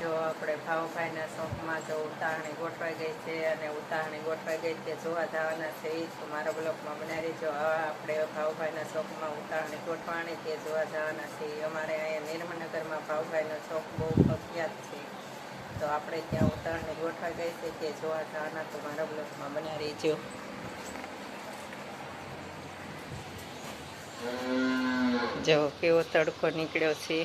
જો આપણે ભાવભાઈના શોખમાં જો ઉતારણી ગોઠવાઈ ગઈ છે અને ઉતારણી ગોઠવાઈ ગઈ તે જોવા જવાના છે. તો મારા બ્લોગમાં બનાવી જો આપણે ભાવભાઈના શોખમાં ઉતારણી ગોઠવાણી તે જોવા જવાના છે. અમારે અહીંયા નિર્મનગરમાં ભાવભાઈનો શોખ બહુ પ્રખ્યાત છે. તો આપણે ત્યાં ઉતારણી ગોઠવાઈ ગઈ છે તે જોવા જવાના. તો મારા બ્લોગમાં બનાવી જો. જો કેવો તડકો નીકળ્યો છે.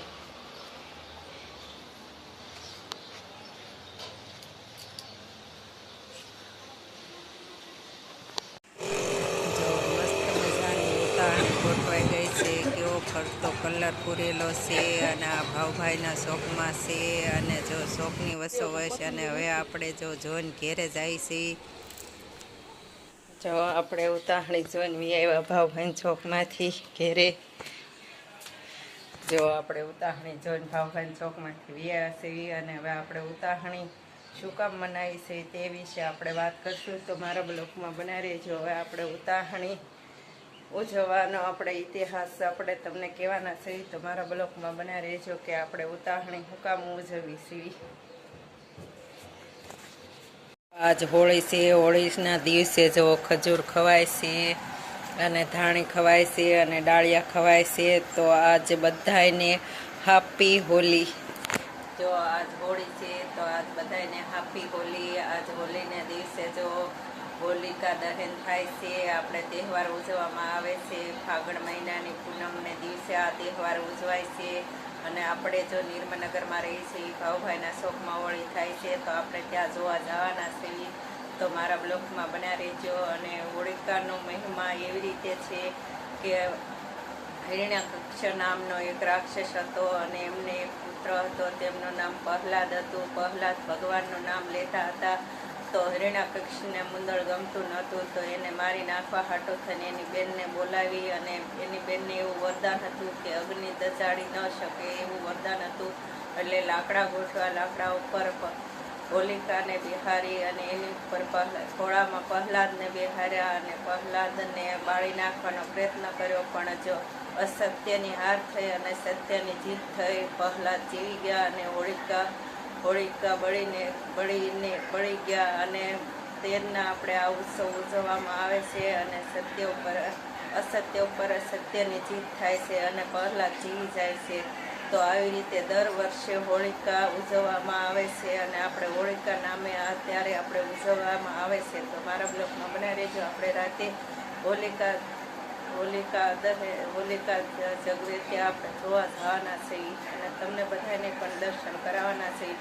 ગોઠવાઈ ગઈ છે. કેવો ફરતો કલર પૂરેલો છે અને આ ભાવભાઈના શોખમાં છે અને જો શોખની વસો હોય છે. અને હવે આપણે જો જોઈને ઘેરે જાય છે. જો આપણે ઉતારણી જોઈને વી આવ્યા ભાવભાઈ ચોકમાંથી ઘેરે. જો આપણે ઉતારણી જોઈને ભાવભાઈ ચોકમાંથી વી આવ્યા છે અને હવે આપણે ઉતારણી શું કામ મનાવી છે તે વિશે આપણે વાત કરશું. તો મારા બ્લોગમાં બનાવી જો. હવે આપણે ઉતારણી ઉજવવાનો આપણે ઇતિહાસ આપણે તમને કહેવાના છે. તો મારા બ્લોગમાં બનાવી રહેજો કે આપણે ઉતારણી શું કામ ઉજવી છીએ. આજ હોળી છે. હોળીના દિવસે જો ખજૂર ખવાય છે અને ધાણી ખવાય છે અને ડાળિયા ખવાય છે. તો આજ બધાને હાપી હોલી. જો આજ હોળી છે તો આજ બધાને હાપી હોલી. આજ હોળીના દિવસે જો હોલિકા દહન થાય છે. આપણે તહેવાર ઉજવવામાં આવે છે. ફાગણ મહિનાની પૂનમને દિવસે આ તહેવાર ઉજવાય છે. અને આપણે જો નિર્મનગરમાં રહીએ છીએ ભાવભાઈના શોખમાં હોળી થાય છે તો આપણે ત્યાં જોવા જવાના છીએ. તો મારા બ્લોગમાં બન્યા રહેજો. અને હોળિકાનો મહિમા એવી રીતે છે કે હિરણ્યકશ્ય નામનો એક રાક્ષસ હતો અને એમને એક પુત્ર હતો. તેમનું નામ પ્રહલાદ હતું. પ્રહલાદ ભગવાનનું નામ લેતા હતા. તો હિરણ્યકશ્યને મુંદળ ગમતું નહોતું. તો એને મારી નાખવા હાટો થઈને એની બેનને બોલાવી અને એની બેનને એવું વરદાન હતું કે અગ્નિ દજાડી ન શકે એવું વરદાન હતું. એટલે લાકડા ગોઠવા લાકડા ઉપર હોલિકાને બિહારી અને એની ઉપર ઘોડામાં પ્રહલાદને બિહાર્યા અને પ્રહલાદને બાળી નાખવાનો પ્રયત્ન કર્યો. પણ જો અસત્યની હાર થઈ અને સત્યની જીત થઈ. પ્રહલાદ જીવી ગયા અને હોળિકા બળી ગયા. અને તેના આપણે આ ઉત્સવ ઉજવવામાં આવે છે. અને અસત્ય ઉપર સત્યની જીત થાય છે અને પ્રહલાદ જીવી જાય છે. તો આવી રીતે દર વર્ષે હોળિકા ઉજવવામાં આવે છે અને આપણે હોળિકા નામે અત્યારે આપણે ઉજવવામાં આવે છે. તો મારા બ્લોગમાં બનાવી રહેજો. આપણે રાતે હોલિકા જગવે ત્યાં આપણે જોવા જવાના છીએ અને તમને બધાને પણ દર્શન કરાવવાના છીએ.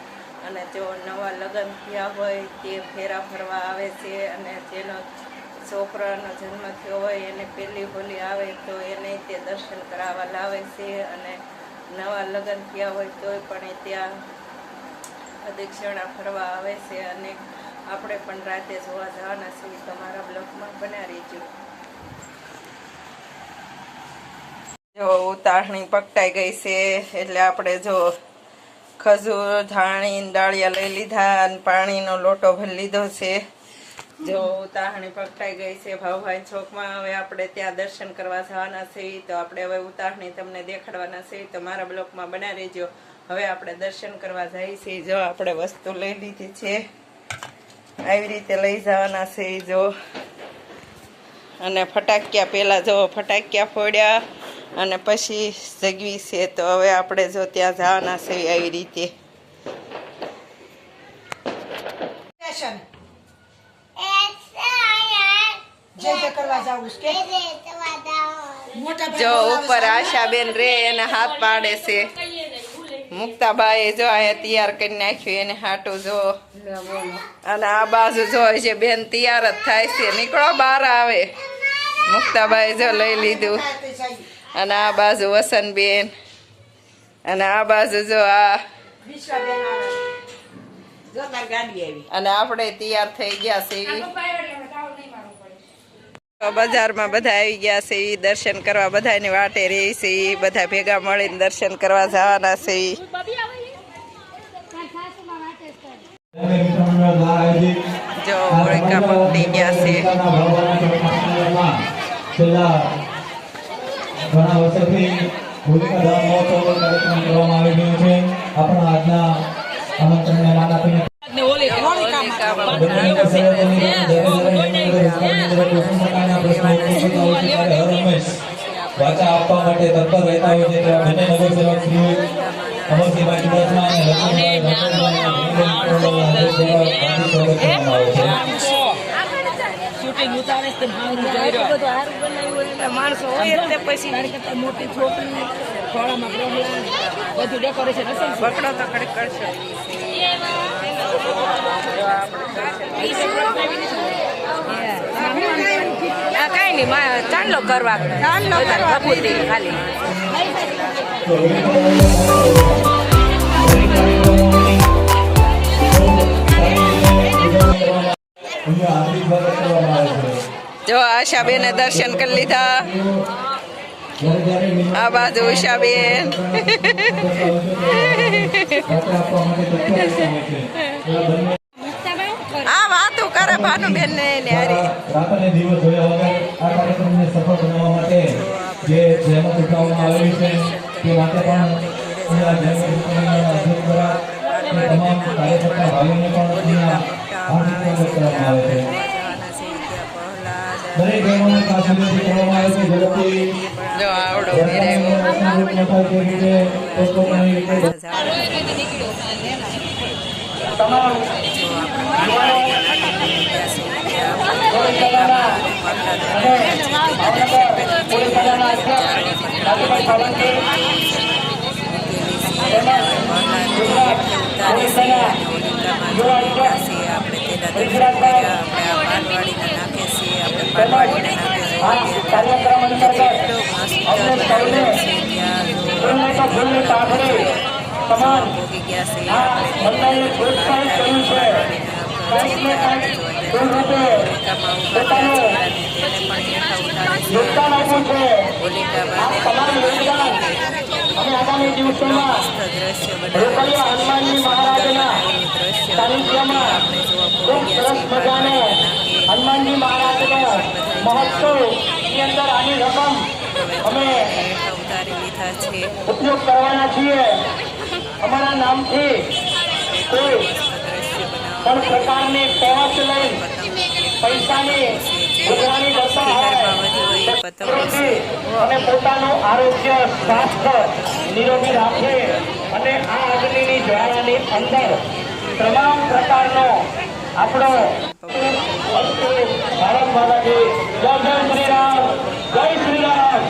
અને જો નવા લગ્ન થયા હોય તે ફેરા ફરવા આવે છે અને જેનો છોકરાનો જન્મ થયો હોય એને પહેલી હોલી આવે તો એને તે દર્શન કરાવવા લાવે છે. અને નવા લગ્ન થયા હોય તોય પણ ત્યાં અદક્ષિણા ફરવા આવે છે. અને આપણે પણ રાતે જોવા જવાના છીએ. તો મારા બ્લોગમાં બનાવી રહેજો. જો ઉતારણી પકટાઈ ગઈ છે એટલે આપણે જો ખજૂર ધાણી ડાળિયા લઈ લીધા અને પાણીનો લોટો ભરી લીધો છે. જો ઉતારણી પકટાઈ ગઈ છે ભાવભાઈ ચોકમાં. હવે આપણે ત્યાં દર્શન કરવા જવાના છીએ. તો આપણે હવે ઉતારણી તમને દેખાડવાના છીએ. તો મારા બ્લોગમાં બનાવી રહેજો. હવે આપણે દર્શન કરવા જઈએ છીએ. જો આપણે વસ્તુ લઈ લીધી છે આવી રીતે લઈ જવાના છે. જો અને ફટાકિયા પહેલાં જો ફટાકિયા ફોડ્યા અને પછી જગવી છે. તો હવે આપણે જો ત્યાં જવાના છે આવી રીતે. જો ઉપર આશાબેન રે એને હાથ પાડે છે. મુક્તાબાઈ જો અહીંયા તૈયાર કરી નાખ્યું એને હાટું જો. અને આ બાજુ જો છે બેન તૈયાર જ થાય છે. નીકળો બહાર આવે. મુક્તાબાઈ જો લઈ લીધું. અને આ બાજુ વસનબેન અને આ બાજુ જો આ અને આપણે તૈયાર થઈ ગયા છે. બજારમાં બધા આવી ગયા છે. દર્શન કરવા બધાની વાટે રહી છે. બધા ભેગા મળીને દર્શન કરવા જવાના છે. જો હોળિકા પકડી ગયા છે. ઘણા વર્ષોથી હોલિકા દહન મહોત્સવનો કાર્યક્રમ કરવામાં આવી રહ્યો છે. આપણા આજના માટે તત્પર રહેતા હોય છે તેવા બંને નગરસેવક શ્રી અમરસિંહભાઈ ચુડાસમા અને રતનભાઈ રાઠોડને હાર્દિક સ્વાગત કરવામાં આવે છે. શૂટિંગ ઉતારે છે બધું હારું બનાવ્યું એટલે માણસો હોય એટલે પછી કરતા મોટી છોકરી ખોળામાં પ્રોબ્લેમ બધું ડેકોરેશન હશે ને પકડો તો કડક કરશો. આ કાંઈ નહીં ચાંદલો કરવા ખાલી હાર્દિક સ્વાગત કરવામાં આવે છે. જો આશાબેને દર્શન કરી લીધા. આ બાજુ ઉષાબેન આ વાતું કરે ભાનુબેન ને હારી. રાત અને દિવસ જોયા વગર આ કાર્યક્રમને સફળ બનાવવા માટે જે જહેમત ઉઠાવવામાં આવેલી છે તે માટે પણ અહીંયા જહેમત ઉઠાવવાના અધ્યક્ષ દ્વારા તમામ કાર્યકર્તા ભાઈઓને પણ અહીંયા હાર્દિક સ્વાગત કરવામાં આવે છે. દરેક બહેનોને ખાસ વિનંતી કરવામાં આવે છે ઝડપથી જો આવડો કાર્યક્રમ અંતર્ગત તમામ મંડળને પ્રોત્સાહિત કર્યું છે. કંઈક ને કંઈક રૂપે પોતાનું યોગદાન આપ્યું છે. આ તમામ યોગદાન અમે આગામી દિવસોમાં રોકડિયા હનુમાનજી મહારાજના સાનિધ્યમાં ખૂબ સરસ મજાનો હનુમાનજી મહારાજનો મહોત્સવની અંદર આની રકમ અમે ઉપયોગ કરવાના છીએ. અમારા નામથી કોઈ પણ પ્રકારની પહોંચ લઈ પૈસાની ઉઘરાણી કરતા હોય અને પોતાનું આરોગ્ય સ્વાસ્થ્ય નિરોગી રાખે અને આ અગ્નિની જ્વાળાની અંદર તમામ પ્રકારનો આપણો ભારત માતાજી જય જય શ્રી રામ, જય શ્રી રામ.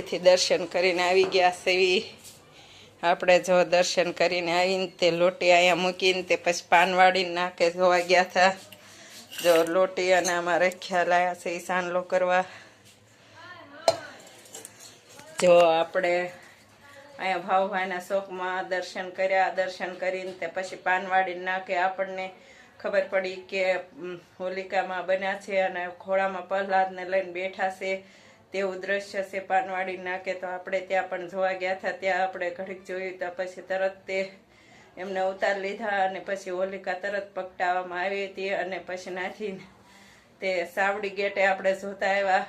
શાંતિથી દર્શન કરીને આવી ગયા સેવી. આપણે જો દર્શન કરીને આવીને તે લોટી અહીંયા મૂકીને તે પછી પાનવાડીને નાકે જોવા ગયા હતા. જો લોટી અને આમાં રખ્યા લાયા છે એ સાંડલો કરવા. જો આપણે અહીંયા ભાવભાઈના શોખમાં દર્શન કર્યા. દર્શન કરીને તે પછી પાનવાડીને નાકે આપણને ખબર પડી કે હોલિકામાં બન્યા છે અને ખોળામાં પ્રહલાદને લઈને બેઠા છે તેવું દ્રશ્ય છે પાનવાડી નાકે. તો આપણે ત્યાં પણ જોવા ગયા હતા. ત્યાં આપણે ઘડીક જોયું તો પછી તરત તે એમને ઉતાર લીધા અને પછી હોલિકા તરત પકટાવવામાં આવી હતી. અને પછી નાથી તે સાવડી ગેટે આપણે જોતા આવ્યા.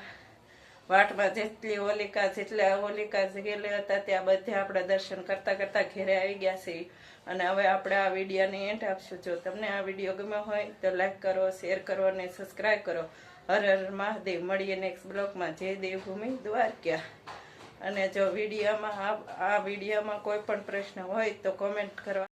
વાટમાં જેટલા હોલિકા ગયેલી હતા ત્યાં બધે આપણે દર્શન કરતા કરતા ઘેરે આવી ગયા છીએ. અને હવે આપણે આ વિડીયોને એન્ડ આપશું. જો તમને આ વિડીયો ગમ્યો હોય તો લાઈક કરો, શેર કરો અને સબસ્ક્રાઈબ કરો. હર હર મહાદેવ. મળીએ નેક્સ્ટ બ્લોગમાં. જય દેવભૂમિ દ્વારકા. અને જો વિડીયોમાં આ વિડીયોમાં કોઈ પણ પ્રશ્ન હોય તો કોમેન્ટ કરવા.